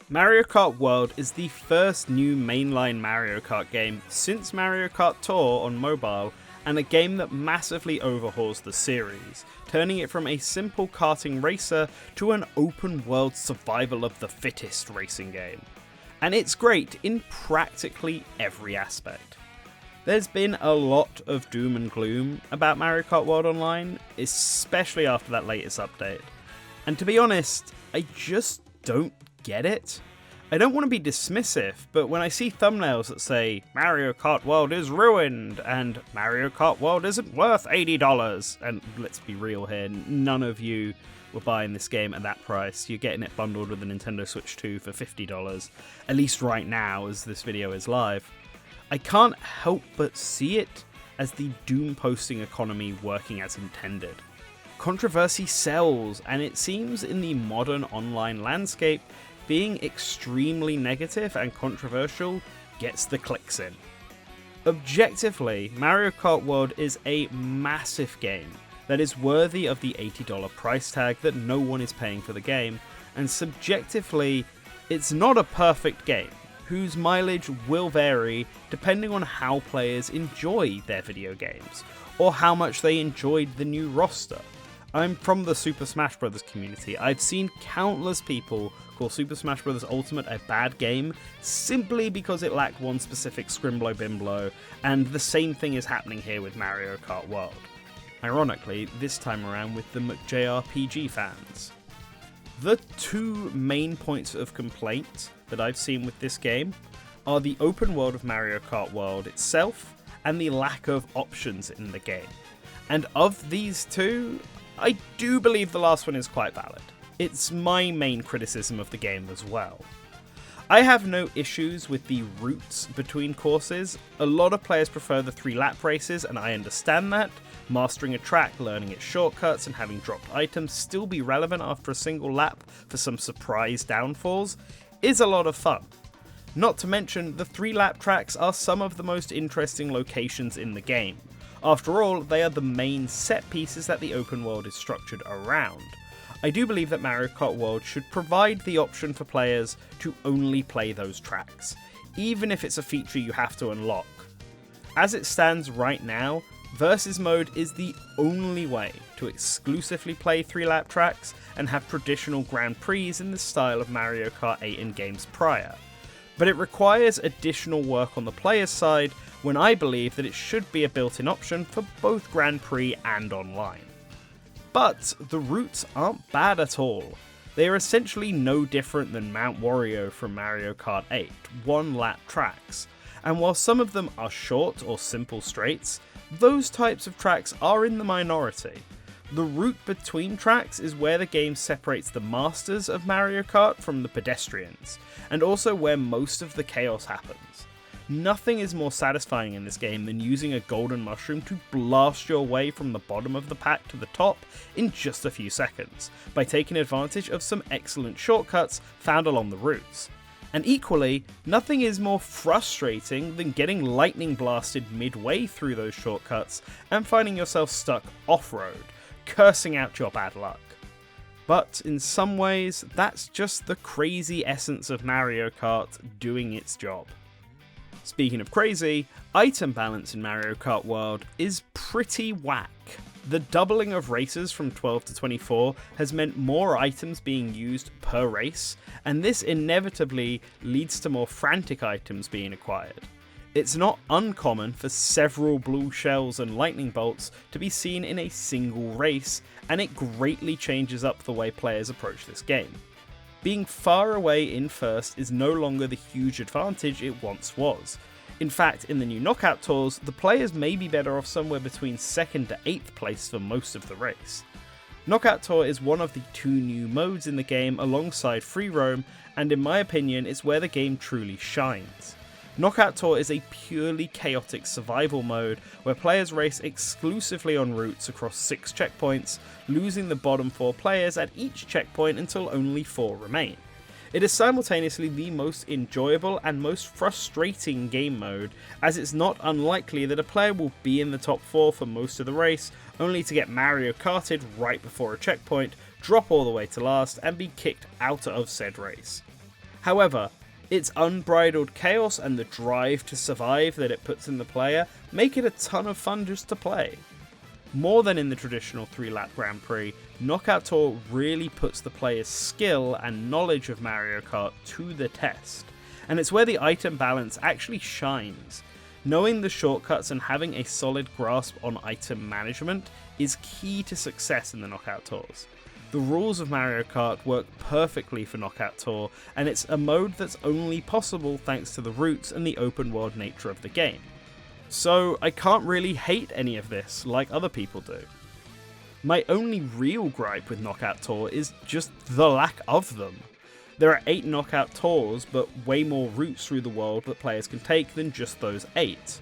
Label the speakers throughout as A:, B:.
A: Mario Kart World is the first new mainline Mario Kart game since Mario Kart Tour on mobile, and a game that massively overhauls the series, turning it from a simple karting racer to an open world survival of the fittest racing game. And it's great in practically every aspect. There's been a lot of doom and gloom about Mario Kart World Online, especially after that latest update. And to be honest, I just don't get it. I don't want to be dismissive, but when I see thumbnails that say Mario Kart World is ruined and Mario Kart World isn't worth $80, and let's be real here, none of you were buying this game at that price. You're getting it bundled with the Nintendo Switch 2 for $50, at least right now as this video is live. I can't help but see it as the doom posting economy working as intended. Controversy sells, and it seems in the modern online landscape, being extremely negative and controversial gets the clicks in. Objectively, Mario Kart World is a massive game that is worthy of the $80 price tag that no one is paying for the game, and subjectively, it's not a perfect game, whose mileage will vary depending on how players enjoy their video games, or how much they enjoyed the new roster. I'm from the Super Smash Bros. Community. I've seen countless people call Super Smash Bros. Ultimate a bad game simply because it lacked one specific Scrimblow Bimblow, and the same thing is happening here with Mario Kart World. Ironically, this time around with the JRPG fans. The two main points of complaint that I've seen with this game are the open world of Mario Kart World itself and the lack of options in the game. And of these two, I do believe the last one is quite valid. It's my main criticism of the game as well. I have no issues with the routes between courses. A lot of players prefer the 3-lap races, and I understand that. Mastering a track, learning its shortcuts, and having dropped items still be relevant after a single lap for some surprise downfalls is a lot of fun. Not to mention, the 3-lap tracks are some of the most interesting locations in the game. After all, they are the main set pieces that the open world is structured around. I do believe that Mario Kart World should provide the option for players to only play those tracks, even if it's a feature you have to unlock. As it stands right now, Versus Mode is the only way to exclusively play 3-lap tracks and have traditional Grand Prix in the style of Mario Kart 8 and games prior. But it requires additional work on the player's side, when I believe that it should be a built-in option for both Grand Prix and online. But the routes aren't bad at all. They are essentially no different than Mount Wario from Mario Kart 8, 1-lap tracks, and while some of them are short or simple straights, those types of tracks are in the minority. The route between tracks is where the game separates the masters of Mario Kart from the pedestrians, and also where most of the chaos happens. Nothing is more satisfying in this game than using a golden mushroom to blast your way from the bottom of the pack to the top in just a few seconds, by taking advantage of some excellent shortcuts found along the routes. And equally, nothing is more frustrating than getting lightning blasted midway through those shortcuts and finding yourself stuck off-road, cursing out your bad luck. But in some ways, that's just the crazy essence of Mario Kart doing its job. Speaking of crazy, item balance in Mario Kart World is pretty whack. The doubling of races from 12 to 24 has meant more items being used per race, and this inevitably leads to more frantic items being acquired. It's not uncommon for several blue shells and lightning bolts to be seen in a single race, and it greatly changes up the way players approach this game. Being far away in first is no longer the huge advantage it once was. In fact, in the new knockout tours, the players may be better off somewhere between 2nd to 8th place for most of the race. Knockout Tour is one of the two new modes in the game alongside Free Roam, and in my opinion, it's where the game truly shines. Knockout Tour is a purely chaotic survival mode where players race exclusively on routes across 6 checkpoints, losing the bottom 4 players at each checkpoint until only 4 remain. It is simultaneously the most enjoyable and most frustrating game mode, as it's not unlikely that a player will be in the top 4 for most of the race, only to get Mario Karted right before a checkpoint, drop all the way to last, and be kicked out of said race. However, its unbridled chaos and the drive to survive that it puts in the player make it a ton of fun just to play. More than in the traditional 3-lap Grand Prix, Knockout Tour really puts the player's skill and knowledge of Mario Kart to the test, and it's where the item balance actually shines. Knowing the shortcuts and having a solid grasp on item management is key to success in the Knockout Tours. The rules of Mario Kart work perfectly for Knockout Tour, and it's a mode that's only possible thanks to the roots and the open world nature of the game. So I can't really hate any of this like other people do. My only real gripe with Knockout Tour is just the lack of them. There are 8 Knockout Tours, but way more routes through the world that players can take than just those 8.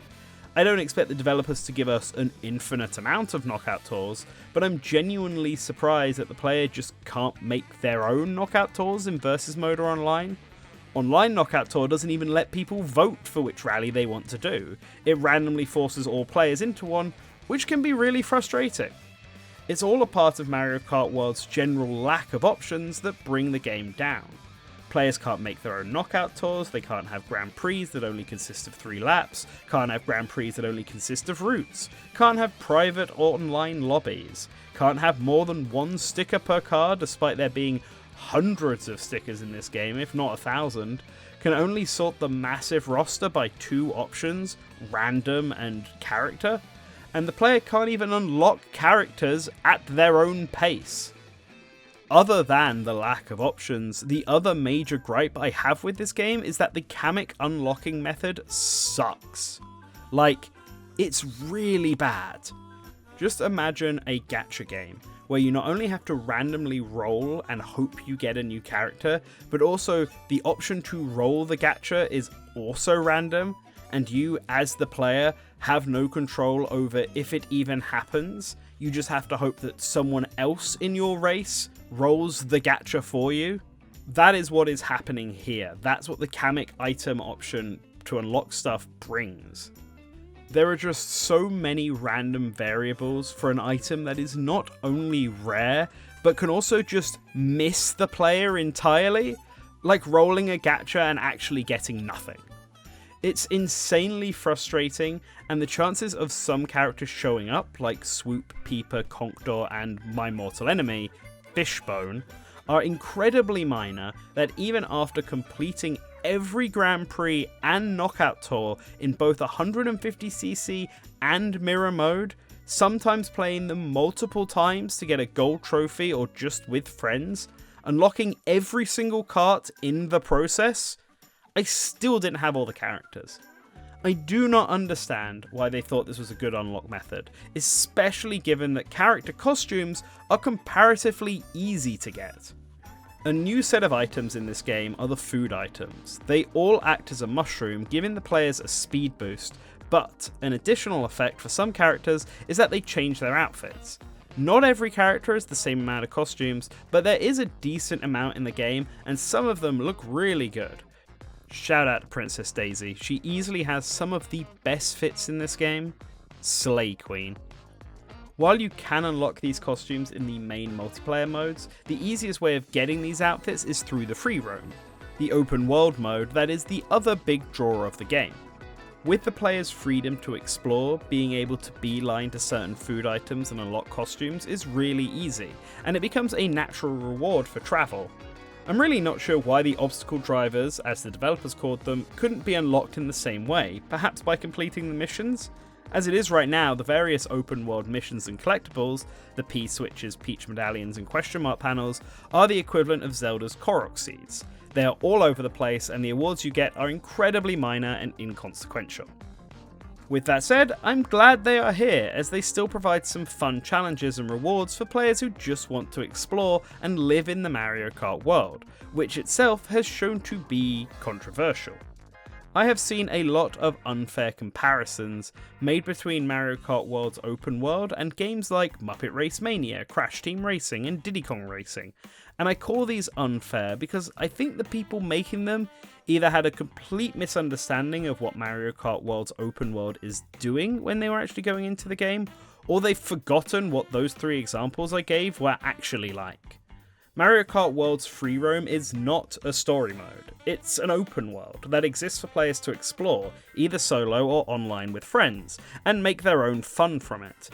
A: I don't expect the developers to give us an infinite amount of Knockout Tours, but I'm genuinely surprised that the player just can't make their own Knockout Tours in Versus mode or online. Online Knockout Tour doesn't even let people vote for which rally they want to do. It randomly forces all players into one, which can be really frustrating. It's all a part of Mario Kart World's general lack of options that bring the game down. Players can't make their own Knockout Tours, they can't have Grand Prix that only consist of 3 laps, can't have Grand Prix that only consist of routes, can't have private or online lobbies, can't have more than 1 sticker per car despite there being hundreds of stickers in this game, if not 1,000, can only sort the massive roster by 2 options, random and character, and the player can't even unlock characters at their own pace. Other than the lack of options, the other major gripe I have with this game is that the Kamic unlocking method sucks. Like, it's really bad. Just imagine a gacha game, where you not only have to randomly roll and hope you get a new character, but also the option to roll the gacha is also random, and you, as the player, have no control over if it even happens. You just have to hope that someone else in your race rolls the gacha for you. That is what is happening here. That's what the Kamic item option to unlock stuff brings. There are just so many random variables for an item that is not only rare, but can also just miss the player entirely, like rolling a gacha and actually getting nothing. It's insanely frustrating, and the chances of some characters showing up, like Swoop, Peeper, Conkdor, and my mortal enemy, Fishbone, are incredibly minor that even after completing every Grand Prix and Knockout Tour in both 150cc and Mirror mode, sometimes playing them multiple times to get a gold trophy or just with friends, unlocking every single cart in the process, I still didn't have all the characters. I do not understand why they thought this was a good unlock method, especially given that character costumes are comparatively easy to get. A new set of items in this game are the food items. They all act as a mushroom, giving the players a speed boost, but an additional effect for some characters is that they change their outfits. Not every character has the same amount of costumes, but there is a decent amount in the game, and some of them look really good. Shout out to Princess Daisy, she easily has some of the best fits in this game. Slay Queen. While you can unlock these costumes in the main multiplayer modes, the easiest way of getting these outfits is through the free roam, the open world mode that is the other big draw of the game. With the player's freedom to explore, being able to beeline to certain food items and unlock costumes is really easy, and it becomes a natural reward for travel. I'm really not sure why the obstacle drivers, as the developers called them, couldn't be unlocked in the same way, perhaps by completing the missions? As it is right now, the various open world missions and collectibles, the P-switches, Peach medallions and question mark panels, are the equivalent of Zelda's Korok seeds. They are all over the place, and the awards you get are incredibly minor and inconsequential. With that said, I'm glad they are here, as they still provide some fun challenges and rewards for players who just want to explore and live in the Mario Kart world, which itself has shown to be controversial. I have seen a lot of unfair comparisons made between Mario Kart World's open world and games like Muppet Race Mania, Crash Team Racing, and Diddy Kong Racing, and I call these unfair because I think the people making them either had a complete misunderstanding of what Mario Kart World's open world is doing when they were actually going into the game, or they've forgotten what those 3 examples I gave were actually like. Mario Kart World's free roam is not a story mode, it's an open world that exists for players to explore, either solo or online with friends, and make their own fun from it.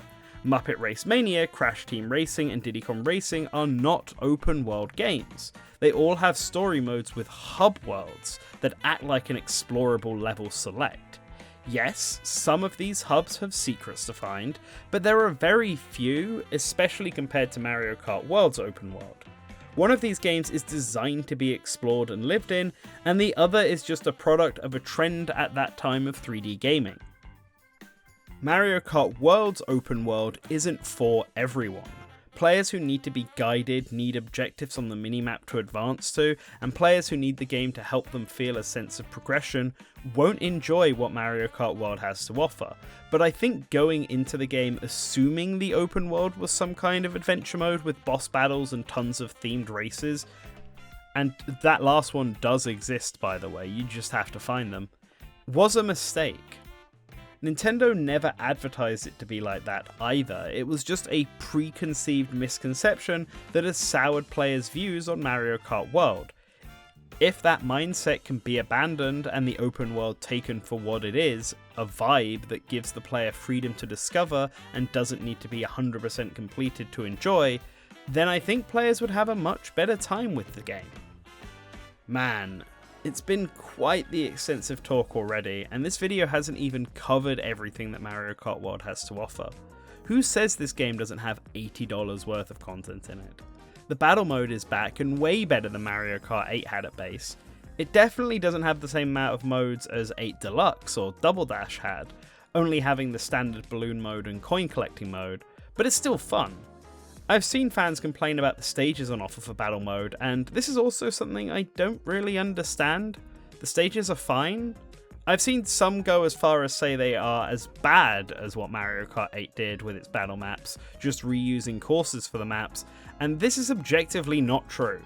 A: Muppet Race Mania, Crash Team Racing, and Diddy Kong Racing are not open world games. They all have story modes with hub worlds that act like an explorable level select. Yes, some of these hubs have secrets to find, but there are very few, especially compared to Mario Kart World's open world. One of these games is designed to be explored and lived in, and the other is just a product of a trend at that time of 3D gaming. Mario Kart World's open world isn't for everyone. Players who need to be guided need objectives on the minimap to advance to, and players who need the game to help them feel a sense of progression won't enjoy what Mario Kart World has to offer. But I think going into the game assuming the open world was some kind of adventure mode with boss battles and tons of themed races, and that last one does exist by the way, you just have to find them, was a mistake. Nintendo never advertised it to be like that either, it was just a preconceived misconception that has soured players' views on Mario Kart World. If that mindset can be abandoned and the open world taken for what it is, a vibe that gives the player freedom to discover and doesn't need to be 100% completed to enjoy, then I think players would have a much better time with the game. Man, it's been quite the extensive talk already, and this video hasn't even covered everything that Mario Kart World has to offer. Who says this game doesn't have $80 worth of content in it? The battle mode is back and way better than Mario Kart 8 had at base. It definitely doesn't have the same amount of modes as 8 Deluxe or Double Dash had, only having the standard balloon mode and coin collecting mode, but it's still fun. I've seen fans complain about the stages on offer for battle mode, and this is also something I don't really understand. The stages are fine. I've seen some go as far as say they are as bad as what Mario Kart 8 did with its battle maps, just reusing courses for the maps, and this is objectively not true.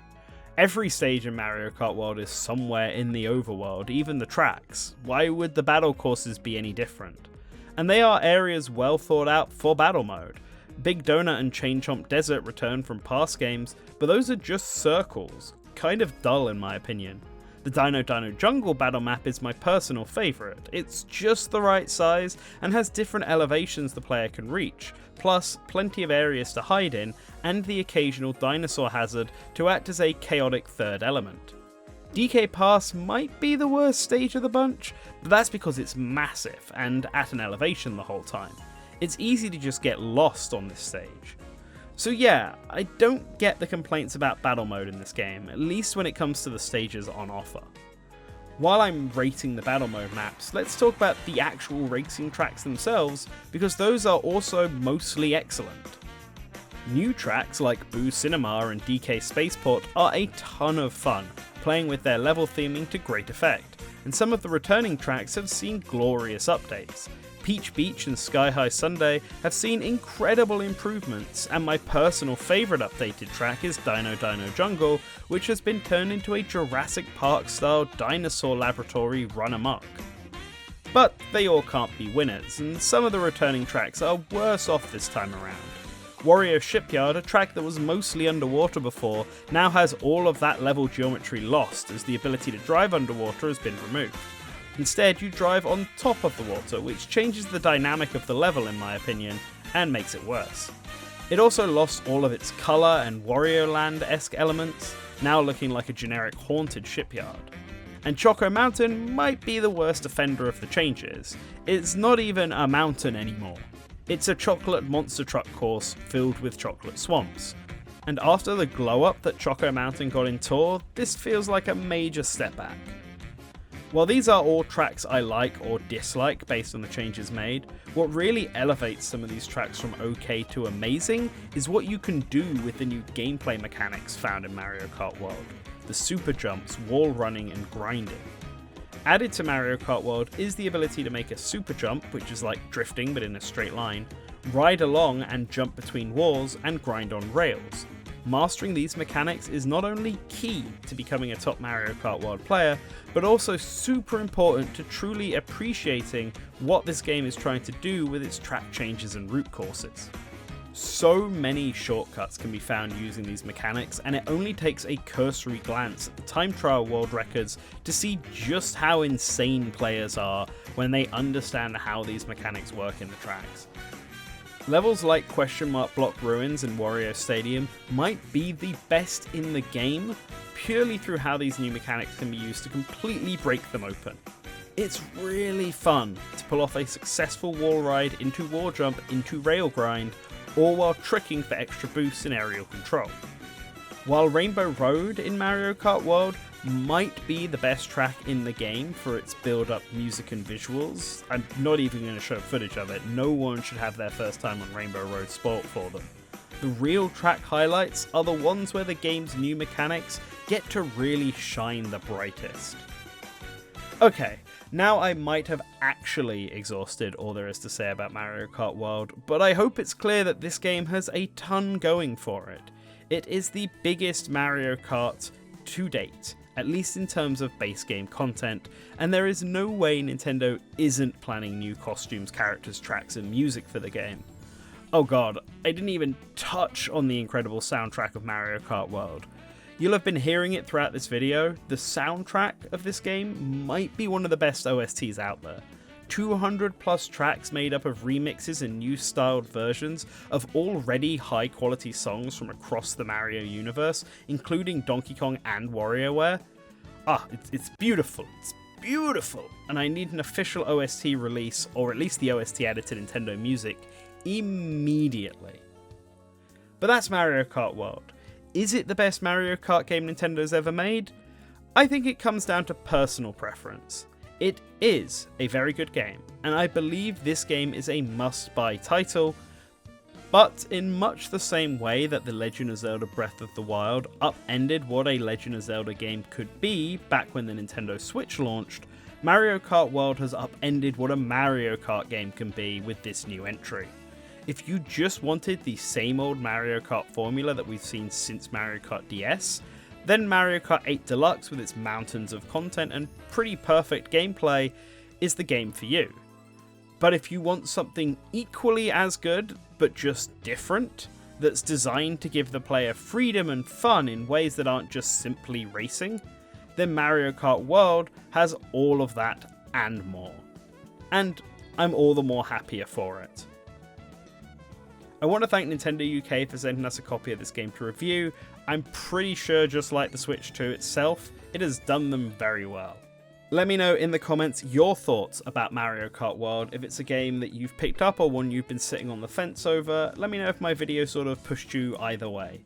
A: Every stage in Mario Kart World is somewhere in the overworld, even the tracks. Why would the battle courses be any different? And they are areas well thought out for battle mode. Big Donut and Chain Chomp Desert return from past games, but those are just circles, kind of dull in my opinion. The Dino Dino Jungle battle map is my personal favourite. It's just the right size and has different elevations the player can reach, plus plenty of areas to hide in and the occasional dinosaur hazard to act as a chaotic third element. DK Pass might be the worst stage of the bunch, but that's because it's massive and at an elevation the whole time. It's easy to just get lost on this stage. So yeah, I don't get the complaints about battle mode in this game, at least when it comes to the stages on offer. While I'm rating the battle mode maps, let's talk about the actual racing tracks themselves, because those are also mostly excellent. New tracks like Boo Cinema and DK Spaceport are a ton of fun, playing with their level theming to great effect, and some of the returning tracks have seen glorious updates. Peach Beach and Sky High Sunday have seen incredible improvements, and my personal favourite updated track is Dino Dino Jungle, which has been turned into a Jurassic Park style dinosaur laboratory run amok. But they all can't be winners, and some of the returning tracks are worse off this time around. Wario Shipyard, a track that was mostly underwater before, now has all of that level geometry lost as the ability to drive underwater has been removed. Instead, you drive on top of the water, which changes the dynamic of the level in my opinion, and makes it worse. It also lost all of its colour and Wario Land-esque elements, now looking like a generic haunted shipyard. And Choco Mountain might be the worst offender of the changes. It's not even a mountain anymore. It's a chocolate monster truck course filled with chocolate swamps. And after the glow up that Choco Mountain got in Tour, this feels like a major step back. While these are all tracks I like or dislike based on the changes made, what really elevates some of these tracks from okay to amazing is what you can do with the new gameplay mechanics found in Mario Kart World. The super jumps, wall running and grinding. Added to Mario Kart World is the ability to make a super jump, which is like drifting but in a straight line, ride along and jump between walls, and grind on rails. Mastering these mechanics is not only key to becoming a top Mario Kart World player, but also super important to truly appreciating what this game is trying to do with its track changes and route courses. So many shortcuts can be found using these mechanics, and it only takes a cursory glance at the time trial world records to see just how insane players are when they understand how these mechanics work in the tracks. Levels like Question Mark Block Ruins and Wario Stadium might be the best in the game, purely through how these new mechanics can be used to completely break them open. It's really fun to pull off a successful wall ride into wall jump into rail grind, all while tricking for extra boosts and aerial control. While Rainbow Road in Mario Kart World might be the best track in the game for its build-up music and visuals, I'm not even going to show footage of it, no one should have their first time on Rainbow Road spoilt for them. The real track highlights are the ones where the game's new mechanics get to really shine the brightest. Okay, now I might have actually exhausted all there is to say about Mario Kart World, but I hope it's clear that this game has a ton going for it. It is the biggest Mario Kart to date, at least in terms of base game content, and there is no way Nintendo isn't planning new costumes, characters, tracks, and music for the game. Oh god, I didn't even touch on the incredible soundtrack of Mario Kart World. You'll have been hearing it throughout this video. The soundtrack of this game might be one of the best OSTs out there. 200 plus tracks made up of remixes and new styled versions of already high quality songs from across the Mario universe, including Donkey Kong and WarioWare. It's beautiful. It's beautiful. And I need an official OST release, or at least the OST added to Nintendo Music, immediately. But that's Mario Kart World. Is it the best Mario Kart game Nintendo's ever made? I think it comes down to personal preference. It is a very good game, and I believe this game is a must-buy title, but in much the same way that The Legend of Zelda Breath of the Wild upended what a Legend of Zelda game could be back when the Nintendo Switch launched, Mario Kart World has upended what a Mario Kart game can be with this new entry. If you just wanted the same old Mario Kart formula that we've seen since Mario Kart DS, then Mario Kart 8 Deluxe with its mountains of content and pretty perfect gameplay is the game for you. But if you want something equally as good, but just different, that's designed to give the player freedom and fun in ways that aren't just simply racing, then Mario Kart World has all of that and more. And I'm all the more happier for it. I want to thank Nintendo UK for sending us a copy of this game to review. I'm pretty sure, just like the Switch 2 itself, it has done them very well. Let me know in the comments your thoughts about Mario Kart World, if it's a game that you've picked up or one you've been sitting on the fence over. Let me know if my video sort of pushed you either way.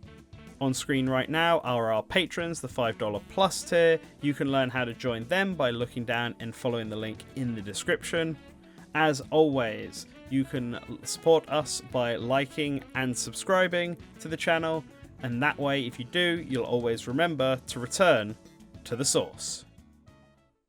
A: On screen right now are our patrons, the $5 plus tier. You can learn how to join them by looking down and following the link in the description. As always, you can support us by liking and subscribing to the channel, and that way, if you do, you'll always remember to return to the source.